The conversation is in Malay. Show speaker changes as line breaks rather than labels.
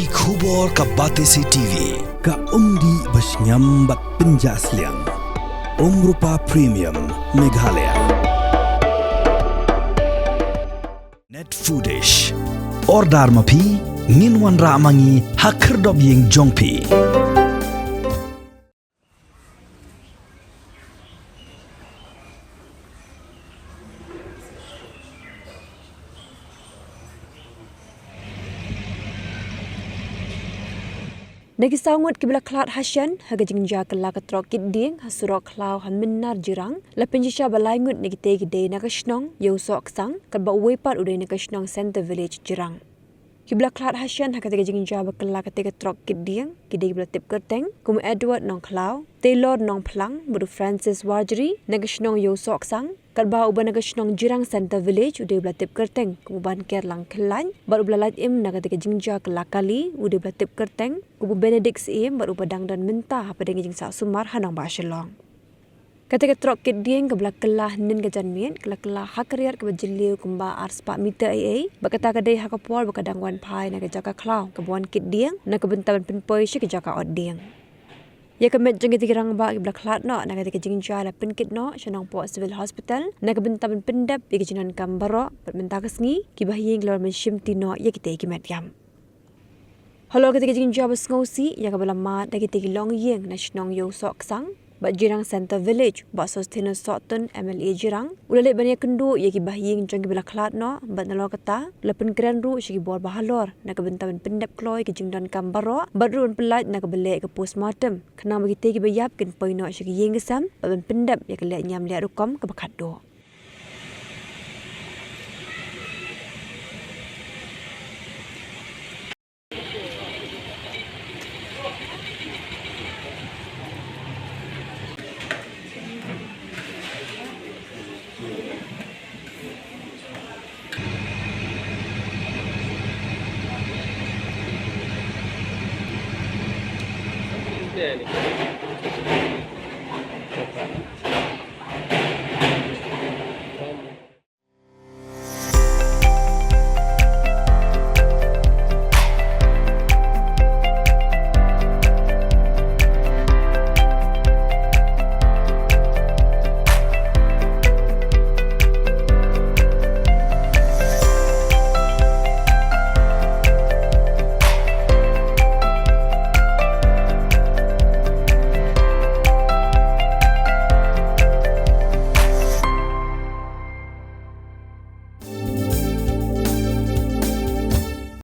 Ki khubor ka Batesi TV.
Ka umdi basnyam bak penjasliang. Rupa Premium Meghalaya.
Net Foodish. Ordar mapi nginwan ramangi hakerdob yeng jongpi.
Nagi Ngut Kiba klat Hasyan haga jingja Kylla ka Trok Kidei hasurok klau Mynnar Jirang la penjisha balai Ngut nagi Kidei naga Shnong Iewsohksang ka ba wepat udai naga Shnong Center Village Jirang. Kiba klat Hasyan haga jingja ba Kylla ka Trok Kidei bla tip kerteng kum Edward nong klau Taylor nong plang budu Francis Warjeri naga Shnong Iewsohksang Kalba uban naga Shnong Jirang Center Village udai bla tip kerteng kuban kerlang Kylla baru belalat im naga jingja Kylla kali udai bla tip kerteng kubu Benedict im baru padang dan mentah apa dengan jing sak sumar hanang ba Shelong. Ketika Trok Kidei ke belak Kylla nin ke janmien Kylla hakariat ke bajeliu kumba ars 4 meter AA bakata kadai hakapol bakadang wan pai naga jaka klau kebuan Kidei naga bentaban penpoi shi ke jaka odeng. Ya kemet jeng Jirang ba ibla klat no naga jingja la penkit no Shnong po civil hospital naga bentaban pendap bi kejinan kambaro bermenta kesngi kibahing lor menshim tino ya kita kimet yam. Halo ketika jingja besngausi ya kabala mat dagi tegi long yeng na Shnong Iewsohksang ba Jirang Center Village ba Sostena Sotun MLA Jirang ulale banya kendu ya kibahing jeng kibla klat no ba nalo kata lepen keren ru shi bor bahalor na kebentaban pendap kloy ke jingdan kambaro badrun pelat na kebelek ke postmortem kena bagi tegi bayap ken poino shi yeng gesam ba pendap ya kelek nyam liat rukom ke bakat do.
Yeah.